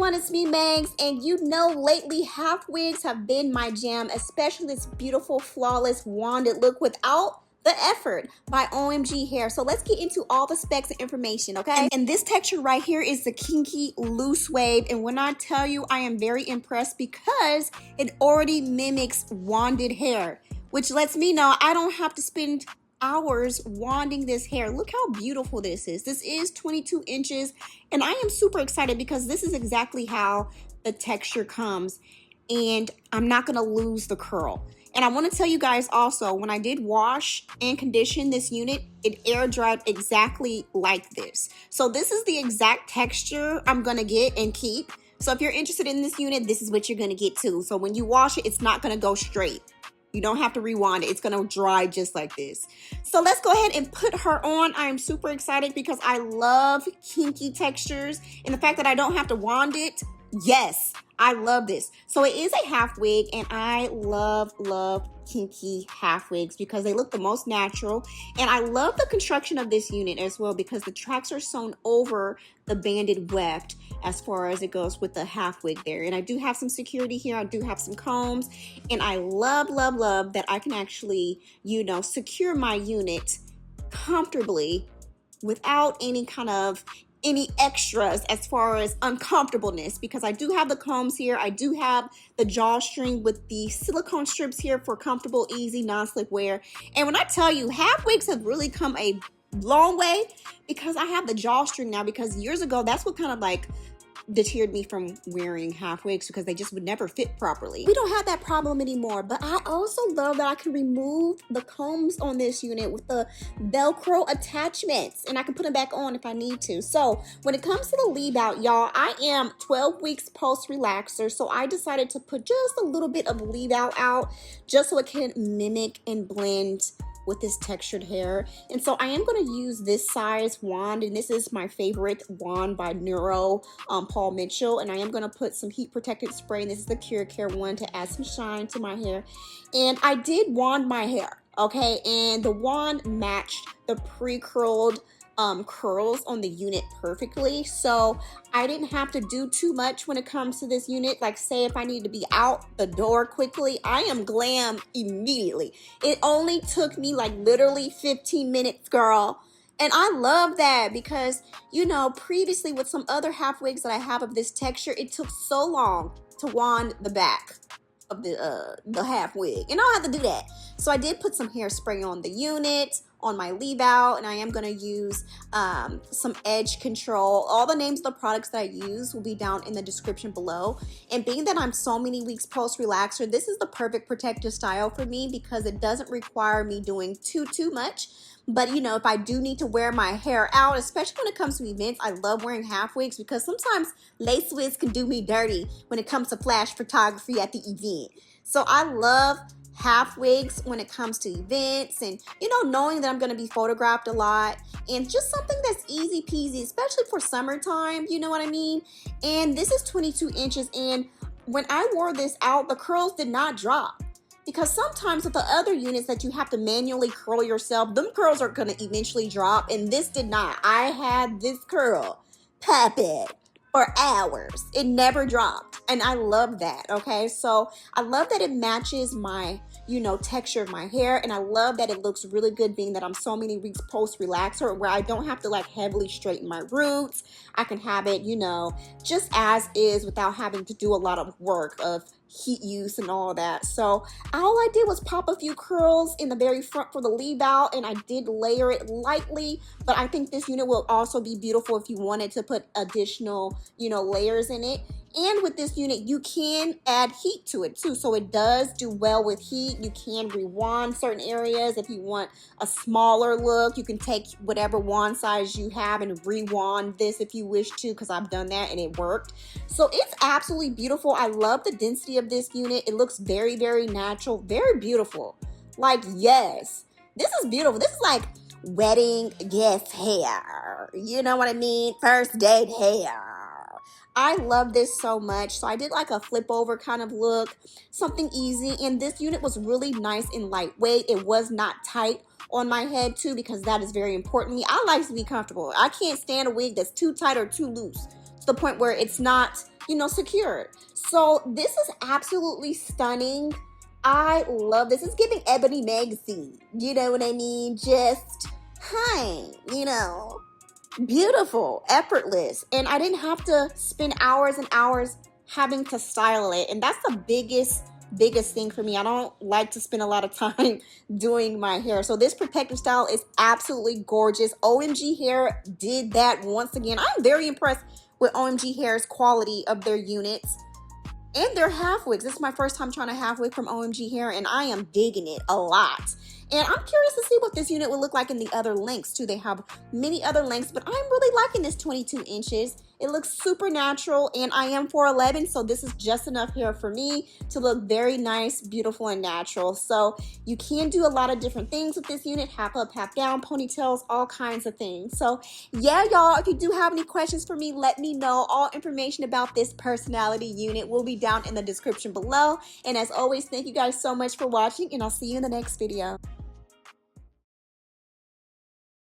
everyone, it's me, Megz, and you know lately half wigs have been my jam, especially this beautiful, flawless, wanded look without the effort by OMG Hair. So let's get into all the specs and information, okay? And this texture right here is the Kinky Loose Wave, and when I tell you I am very impressed because it already mimics wanded hair, which lets me know I don't have to spend hours wanding this hair. Look how beautiful this is. This is 22 inches and I am super excited because this is exactly how the texture comes and I'm not gonna lose the curl. And I want to tell you guys also, when I did wash and condition this unit, it air dried exactly like this. So this is the exact texture I'm gonna get and keep. So if you're interested in this unit, this is what you're gonna get too. So when you wash it, it's not gonna go straight. You don't have to rewind it. It's going to dry just like this. So let's go ahead and put her on. I am super excited because I love kinky textures. And the fact that I don't have to wand it, yes, I love this. So it is a half wig and I love kinky half wigs because they look the most natural. And I love the construction of this unit as well because the tracks are sewn over the banded weft as far as it goes with the half wig there. And I do have some security here. I do have some combs and I love that I can actually, you know, secure my unit comfortably without any extras as far as uncomfortableness, because I do have the combs here. I do have the drawstring with the silicone strips here for comfortable, easy, non-slip wear. And when I tell you, half wigs have really come a long way because I have the drawstring now, because years ago, that's what kind of like deterred me from wearing half wigs because they just would never fit properly. We don't have that problem anymore, but I also love that I can remove the combs on this unit with the Velcro attachments and I can put them back on if I need to. So when it comes to the leave out, y'all, I am 12 weeks post relaxer, so I decided to put just a little bit of leave out just so it can mimic and blend with this textured hair. And so I am going to use this size wand, and this is my favorite wand by Neuro Paul Mitchell, and I am going to put some heat protected spray, and this is the Cure Care one to add some shine to my hair. And I did wand my hair, okay, and the wand matched the pre-curled curls on the unit perfectly, so I didn't have to do too much when it comes to this unit. Like, say if I need to be out the door quickly, I am glam immediately. It only took me like literally 15 minutes, girl. And I love that because, you know, previously with some other half wigs that I have of this texture, it took so long to wand the back of the half wig, and I don't have to do that. So I did put some hairspray on the unit, on my leave out, and I am going to use some edge control. All the names of the products that I use will be down in the description below. And being that I'm so many weeks post relaxer, this is the perfect protective style for me because it doesn't require me doing too much. But you know, if I do need to wear my hair out, especially when it comes to events, I love wearing half wigs because sometimes lace wigs can do me dirty when it comes to flash photography at the event. So I love half wigs when it comes to events and, you know, knowing that I'm going to be photographed a lot and just something that's easy peasy, especially for summertime, you know what I mean? And this is 22 inches, and when I wore this out, the curls did not drop. Because sometimes with the other units that you have to manually curl yourself, them curls are going to eventually drop, and this did not. I had this curl popping for hours. It never dropped, and I love that, okay? So I love that it matches my, you know, texture of my hair, and I love that it looks really good being that I'm so many weeks post relaxer where I don't have to like heavily straighten my roots. I can have it, you know, just as is without having to do a lot of work of heat use and all that. So all I did was pop a few curls in the very front for the leave out, and I did layer it lightly, but I think this unit will also be beautiful if you wanted to put additional, you know, layers in it. And with this unit, you can add heat to it too. So it does do well with heat. You can rewand certain areas. If you want a smaller look, you can take whatever wand size you have and rewand this if you wish to, because I've done that and it worked. So it's absolutely beautiful. I love the density of this unit. It looks very natural, very beautiful. Like, yes, this is beautiful. This is like wedding guest hair. You know what I mean? First date hair. I love this so much. So I did like a flip over kind of look, something easy. And this unit was really nice and lightweight. It was not tight on my head too, because that is very important to me. I like to be comfortable. I can't stand a wig that's too tight or too loose to the point where it's not you know, secured. So this is absolutely stunning. I love this. It's giving Ebony Megz, you know what I mean? Just, hi, you know, beautiful, effortless. And I didn't have to spend hours and hours having to style it. And that's the biggest thing for me. I don't like to spend a lot of time doing my hair. So this protective style is absolutely gorgeous. OMG Hair did that once again. I'm very impressed with OMG Hair's quality of their units and their half wigs. This is my first time trying a half wig from OMG Hair, and I am digging it a lot. And I'm curious to see what this unit will look like in the other lengths too. They have many other lengths, but I'm really liking this 22 inches. It looks super natural, and I am 4'11", so this is just enough hair for me to look very nice, beautiful, and natural. So you can do a lot of different things with this unit, half up, half down, ponytails, all kinds of things. So yeah, y'all, if you do have any questions for me, let me know. All information about this personality unit will be down in the description below. And as always, thank you guys so much for watching, and I'll see you in the next video.